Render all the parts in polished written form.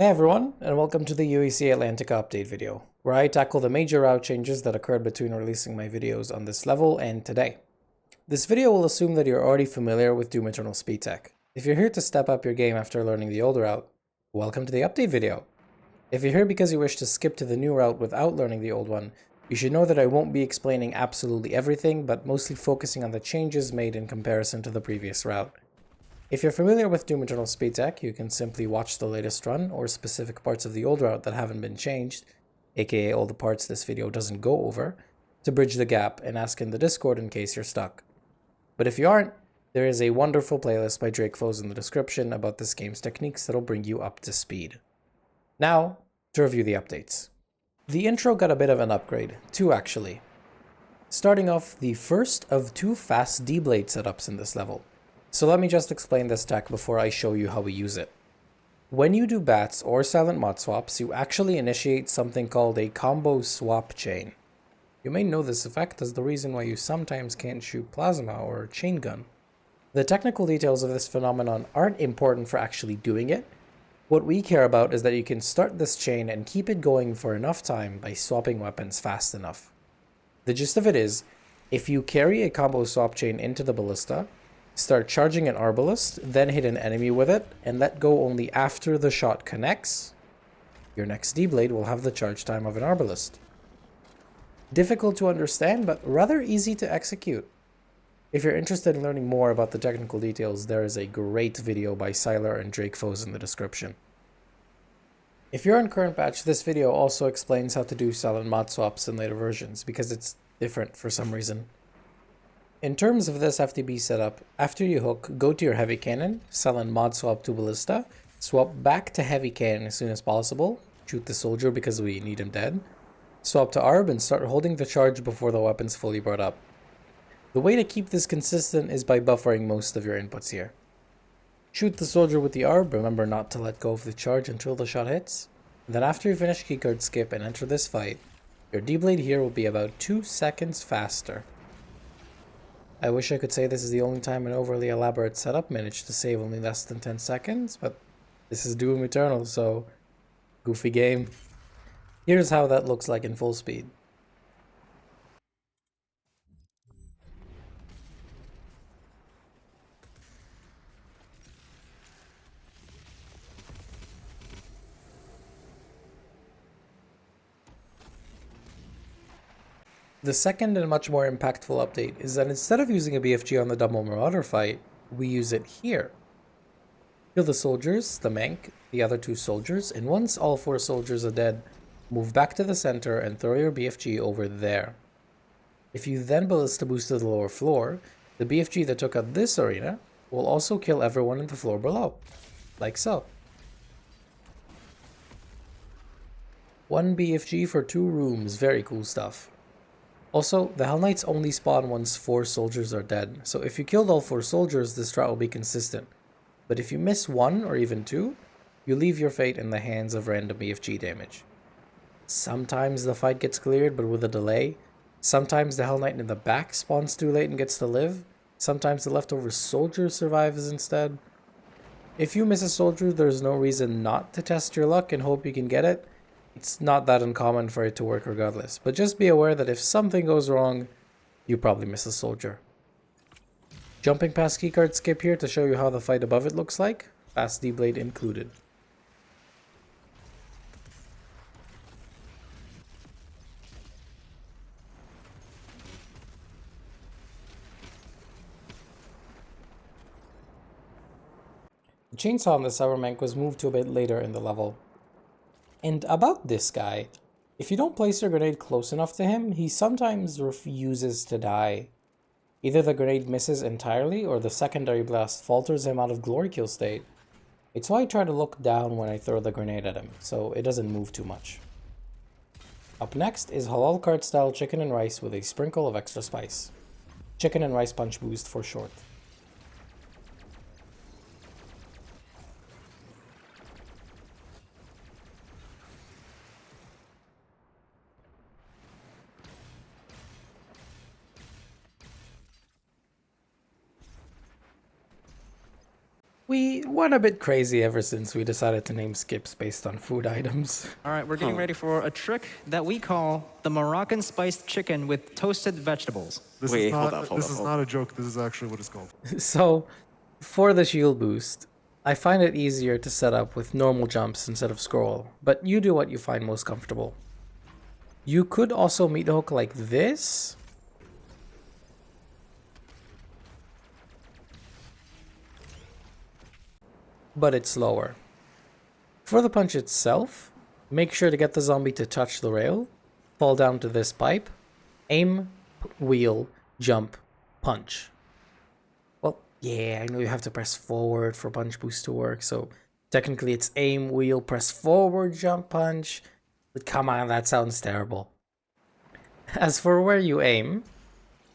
Hey everyone, and welcome to the UAC Atlantica update video, where I tackle the major route changes that occurred between releasing my videos on this level and today. This video will assume that you're already familiar with Doom Eternal Speed Tech. If you're here to step up your game after learning the old route, welcome to the update video. If you're here because you wish to skip to the new route without learning the old one, you should know that I won't be explaining absolutely everything, but mostly focusing on the changes made in comparison to the previous route. If you're familiar with Doom Eternal Speed Tech, you can simply watch the latest run or specific parts of the old route that haven't been changed, aka all the parts this video doesn't go over, to bridge the gap and ask in the Discord in case you're stuck. But if you aren't, there is a wonderful playlist by Drake Foes in the description about this game's techniques that'll bring you up to speed. Now, to review the updates. The intro got a bit of an upgrade, two actually. Starting off, the first of two fast Dblade setups in this level. So let me just explain this tech before I show you how we use it. When you do bats or silent mod swaps, you actually initiate something called a combo swap chain. You may know this effect as the reason why you sometimes can't shoot plasma or chain gun. The technical details of this phenomenon aren't important for actually doing it. What we care about is that you can start this chain and keep it going for enough time by swapping weapons fast enough. The gist of it is, if you carry a combo swap chain into the ballista, start charging an arbalist, then hit an enemy with it, and let go only after the shot connects, your next Dblade will have the charge time of an arbalist. Difficult to understand, but rather easy to execute. If you're interested in learning more about the technical details, there is a great video by Sylar and Drake Foes in the description. If you're on current patch, this video also explains how to do silent mod swaps in later versions, because it's different for some reason. In terms of this FTB setup, after you hook, go to your heavy cannon, silent mod swap to ballista, swap back to heavy cannon as soon as possible, shoot the soldier because we need him dead, swap to ARB and start holding the charge before the weapon's fully brought up. The way to keep this consistent is by buffering most of your inputs here. Shoot the soldier with the ARB, remember not to let go of the charge until the shot hits. Then after you finish keycard skip and enter this fight, your Dblade here will be about 2 seconds faster. I wish I could say this is the only time an overly elaborate setup managed to save only less than 10 seconds, but this is Doom Eternal, so goofy game. Here's how that looks like in full speed. The second and much more impactful update is that instead of using a BFG on the double Marauder fight, we use it here. Kill the soldiers, the Mank, the other 2 soldiers, and once all 4 soldiers are dead, move back to the center and throw your BFG over there. If you then ballista boost to the lower floor, the BFG that took out this arena will also kill everyone in the floor below, like so. 1 BFG for 2 rooms, very cool stuff. Also, the Hell Knights only spawn once 4 soldiers are dead, so if you killed all 4 soldiers, this strat will be consistent. But if you miss 1 or even 2, you leave your fate in the hands of random BFG damage. Sometimes the fight gets cleared, but with a delay. Sometimes the Hell Knight in the back spawns too late and gets to live. Sometimes the leftover soldier survives instead. If you miss a soldier, there's no reason not to test your luck and hope you can get it. It's not that uncommon for it to work regardless, but just be aware that if something goes wrong, you probably miss a soldier. Jumping past keycard skip here to show you how the fight above it looks like, fast Dblade included. The chainsaw on the Cybermank was moved to a bit later in the level. And about this guy, if you don't place your grenade close enough to him, he sometimes refuses to die. Either the grenade misses entirely or the secondary blast falters him out of glory kill state. It's why I try to look down when I throw the grenade at him, so it doesn't move too much. Up next is Halal cart style chicken and rice with a sprinkle of extra spice. Chicken and rice punch boost for short. We went a bit crazy ever since we decided to name skips based on food items. All right, we're getting ready for a trick that we call the Moroccan spiced chicken with toasted vegetables. This Wait, is hold not up, hold this up, is hold not a joke. This is actually what it's called. So, for the shield boost, I find it easier to set up with normal jumps instead of scroll, but you do what you find most comfortable. You could also meat hook like this, but it's slower. For the punch itself, make sure to get the zombie to touch the rail, fall down to this pipe, aim, wheel, jump, punch. Well, yeah, I know you have to press forward for punch boost to work, so technically it's aim, wheel, press forward, jump, punch. But come on, that sounds terrible. As for where you aim,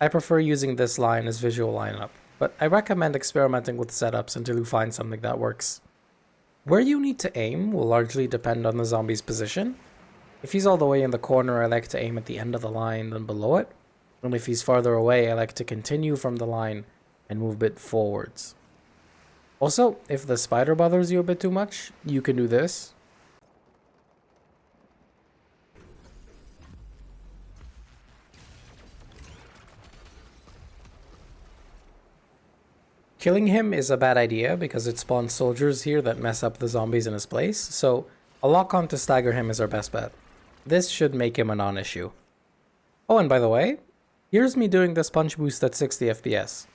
I prefer using this line as visual lineup, but I recommend experimenting with setups until you find something that works. Where you need to aim will largely depend on the zombie's position. If he's all the way in the corner, I like to aim at the end of the line, then below it. And if he's farther away, I like to continue from the line and move a bit forwards. Also, if the spider bothers you a bit too much, you can do this. Killing him is a bad idea because it spawns soldiers here that mess up the zombies in his place, so a lock-on to stagger him is our best bet. This should make him a non-issue. Oh, and by the way, here's me doing this punch boost at 60 FPS.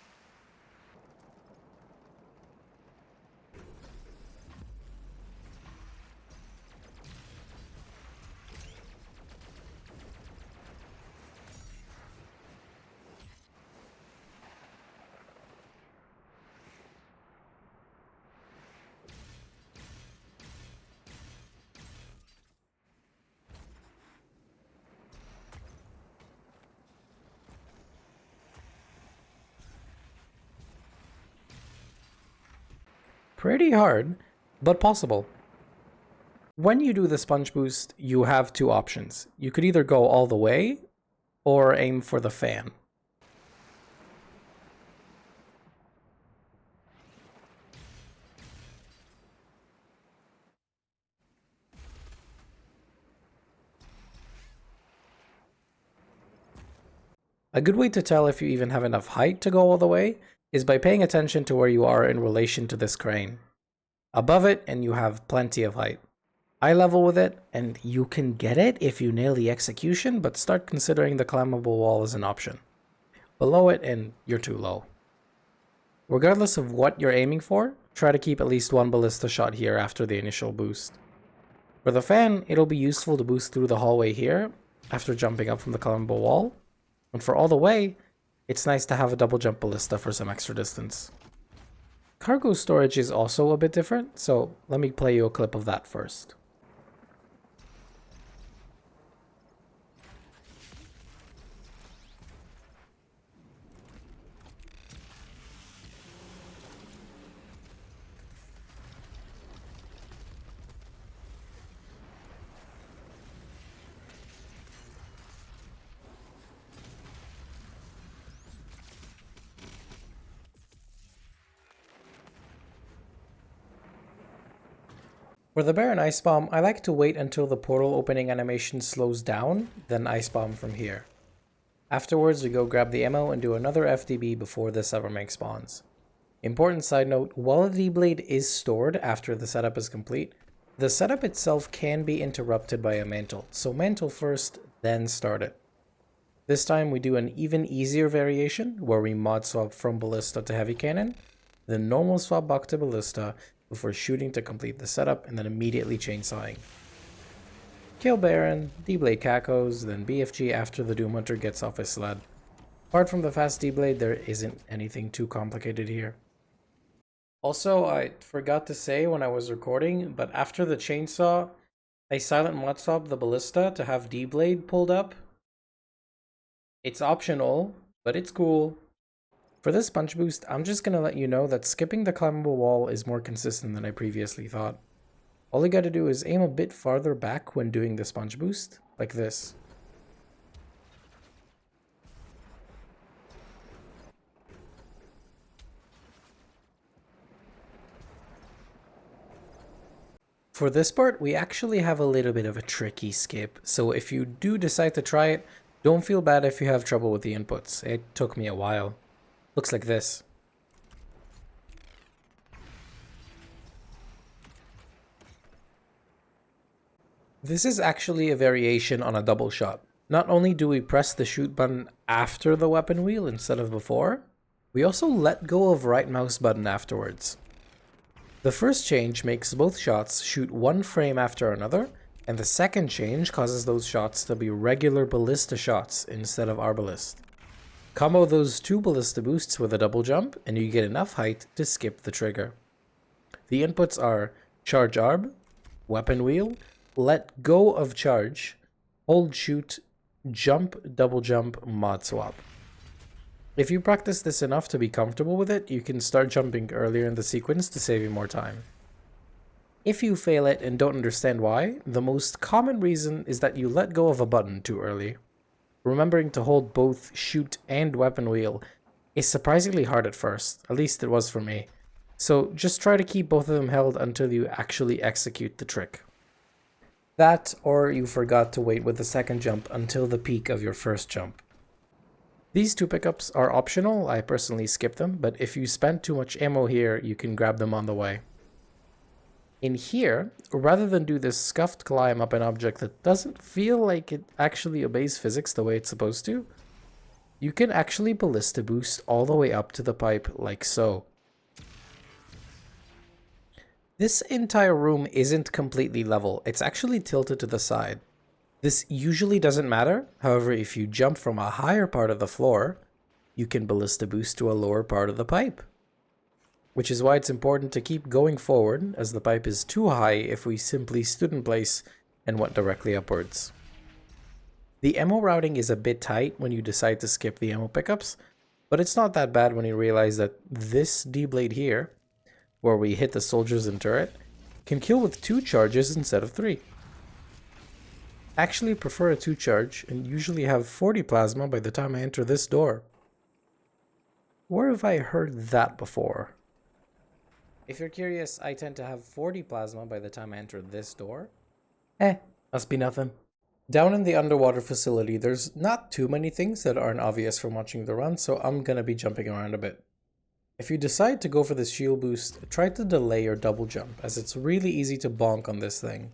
Pretty hard, but possible. When you do the punch boost, you have two options. You could either go all the way, or aim for the fan. A good way to tell if you even have enough height to go all the way is by paying attention to where you are in relation to this crane. Above it, and you have plenty of height. Eye level with it, and you can get it if you nail the execution, but start considering the climbable wall as an option. Below it, and you're too low. Regardless of what you're aiming for, try to keep at least one ballista shot here after the initial boost. For the fan, it'll be useful to boost through the hallway here, after jumping up from the climbable wall. And for all the way, it's nice to have a double jump ballista for some extra distance. Cargo storage is also a bit different, so let me play you a clip of that first. For the Baron Ice Bomb, I like to wait until the portal opening animation slows down, then Ice Bomb from here. Afterwards, we go grab the ammo and do another FDB before the Severmag spawns. Important side note, while the Dblade is stored after the setup is complete, the setup itself can be interrupted by a mantle, so mantle first, then start it. This time we do an even easier variation, where we mod swap from Ballista to Heavy Cannon, then normal swap back to Ballista, before shooting to complete the setup and then immediately chainsawing. Kill Baron, Dblade Kakos, then BFG after the Doom Hunter gets off his sled. Apart from the fast Dblade, there isn't anything too complicated here. Also, I forgot to say when I was recording, but after the chainsaw, I silent mod swapped the Ballista to have Dblade pulled up. It's optional, but it's cool. For this punch boost, I'm just gonna let you know that skipping the climbable wall is more consistent than I previously thought. All you gotta do is aim a bit farther back when doing this punch boost, like this. For this part, we actually have a little bit of a tricky skip, so if you do decide to try it, don't feel bad if you have trouble with the inputs. It took me a while. Looks like this. This is actually a variation on a double shot. Not only do we press the shoot button after the weapon wheel instead of before, we also let go of right mouse button afterwards. The first change makes both shots shoot one frame after another, and the second change causes those shots to be regular ballista shots instead of arbalist. Combo those two ballista boosts with a double jump, and you get enough height to skip the trigger. The inputs are charge arb, weapon wheel, let go of charge, hold shoot, jump, double jump, mod swap. If you practice this enough to be comfortable with it, you can start jumping earlier in the sequence to save you more time. If you fail it and don't understand why, the most common reason is that you let go of a button too early. Remembering to hold both shoot and weapon wheel is surprisingly hard at first, at least it was for me. So just try to keep both of them held until you actually execute the trick. That, or you forgot to wait with the second jump until the peak of your first jump. These two pickups are optional, I personally skip them, but if you spend too much ammo here, you can grab them on the way. In here, rather than do this scuffed climb up an object that doesn't feel like it actually obeys physics the way it's supposed to, you can actually ballista boost all the way up to the pipe like so. This entire room isn't completely level, it's actually tilted to the side. This usually doesn't matter, however if you jump from a higher part of the floor, you can ballista boost to a lower part of the pipe. Which is why it's important to keep going forward, as the pipe is too high if we simply stood in place and went directly upwards. The ammo routing is a bit tight when you decide to skip the ammo pickups, but it's not that bad when you realize that this Dblade here, where we hit the soldiers and turret, can kill with 2 charges instead of 3. Actually prefer a 2 charge and usually have 40 plasma by the time I enter this door. Where have I heard that before? If you're curious, I tend to have 40 plasma by the time I enter this door. Must be nothing. Down in the underwater facility, there's not too many things that aren't obvious from watching the run, so I'm gonna be jumping around a bit. If you decide to go for this shield boost, try to delay your double jump, as it's really easy to bonk on this thing.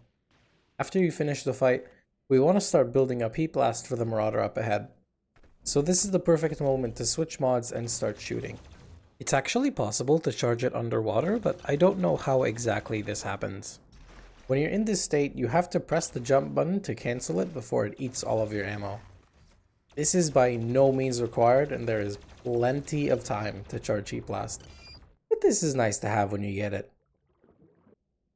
After you finish the fight, we want to start building up heat blast for the Marauder up ahead. So this is the perfect moment to switch mods and start shooting. It's actually possible to charge it underwater, but I don't know how exactly this happens. When you're in this state, you have to press the jump button to cancel it before it eats all of your ammo. This is by no means required, and there is plenty of time to charge heat blast. But this is nice to have when you get it.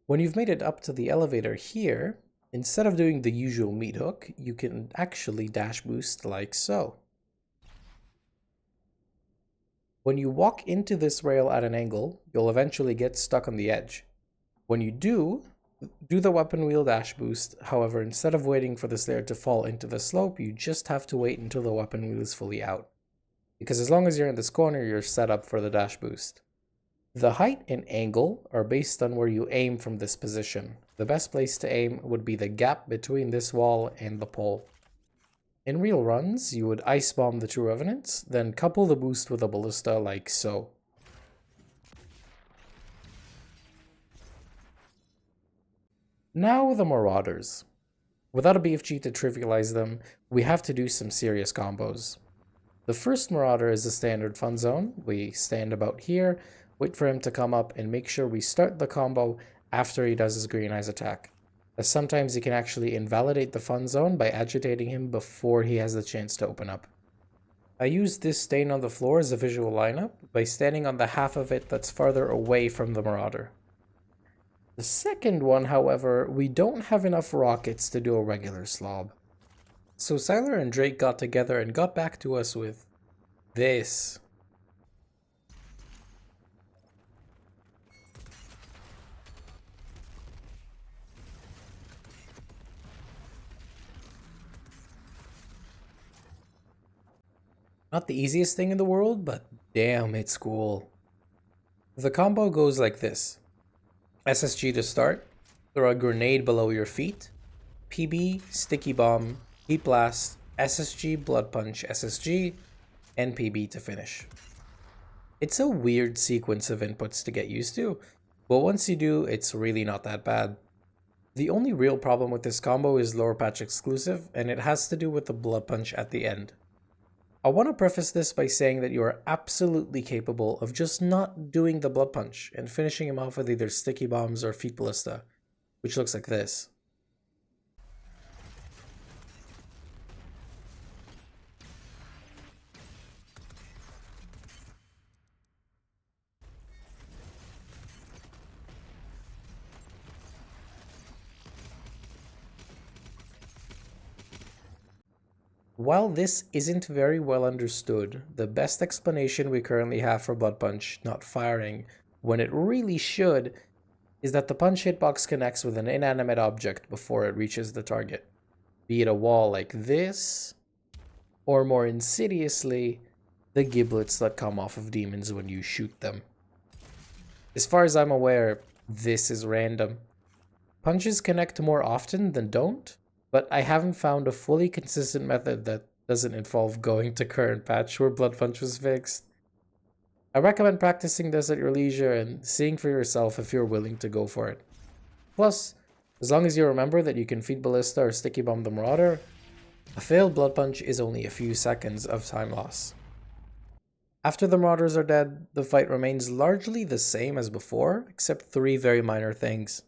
When you've made it up to the elevator here, instead of doing the usual meat hook, you can actually dash boost like so. When you walk into this rail at an angle, you'll eventually get stuck on the edge. When you do the weapon wheel dash boost. However, instead of waiting for the stair to fall into the slope, you just have to wait until the weapon wheel is fully out. Because as long as you're in this corner, you're set up for the dash boost. The height and angle are based on where you aim from this position. The best place to aim would be the gap between this wall and the pole. In real runs, you would ice bomb the two revenants, then couple the boost with a ballista like so. Now the Marauders. Without a BFG to trivialize them, we have to do some serious combos. The first Marauder is a standard fun zone. We stand about here, wait for him to come up, and make sure we start the combo after he does his green eyes attack. As sometimes he can actually invalidate the fun zone by agitating him before he has the chance to open up. I use this stain on the floor as a visual lineup by standing on the half of it that's farther away from the Marauder. The second one, however, we don't have enough rockets to do a regular slob. So Siler and Drake got together and got back to us with this. Not the easiest thing in the world, but damn, it's cool. The combo goes like this. SSG to start, throw a grenade below your feet, PB, Sticky Bomb, Heat Blast, SSG, Blood Punch, SSG, and PB to finish. It's a weird sequence of inputs to get used to, but once you do, it's really not that bad. The only real problem with this combo is lower patch exclusive, and it has to do with the Blood Punch at the end. I want to preface this by saying that you are absolutely capable of just not doing the Blood Punch and finishing him off with either Sticky Bombs or Feet Ballista, which looks like this. While this isn't very well understood, the best explanation we currently have for Blood Punch not firing when it really should is that the punch hitbox connects with an inanimate object before it reaches the target, be it a wall like this, or more insidiously, the giblets that come off of demons when you shoot them. As far as I'm aware, this is random. Punches connect more often than don't, but I haven't found a fully consistent method that doesn't involve going to current patch where Blood Punch was fixed. I recommend practicing this at your leisure and seeing for yourself if you're willing to go for it. Plus, as long as you remember that you can Feed Ballista or Sticky Bomb the Marauder, a failed Blood Punch is only a few seconds of time loss. After the Marauders are dead, the fight remains largely the same as before, except 3 very minor things.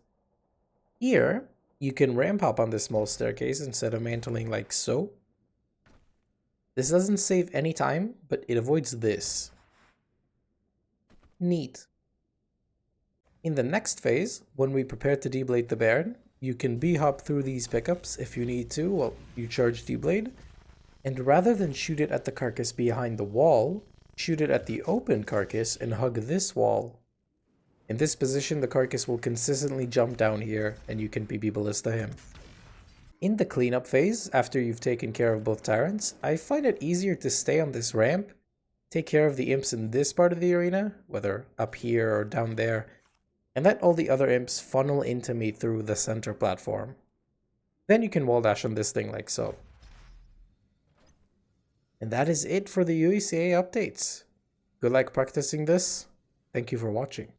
Here, you can ramp hop on this small staircase instead of mantling like so. This doesn't save any time, but it avoids this. Neat. In the next phase, when we prepare to Dblade the Baron, you can b-hop through these pickups if you need to while you charge Dblade, and rather than shoot it at the carcass behind the wall, shoot it at the open carcass and hug this wall. In this position, the carcass will consistently jump down here, and you can PB Ballista him. In the cleanup phase, after you've taken care of both tyrants, I find it easier to stay on this ramp, take care of the imps in this part of the arena, whether up here or down there, and let all the other imps funnel into me through the center platform. Then you can wall dash on this thing like so. And that is it for the UAC updates. Good luck practicing this. Thank you for watching.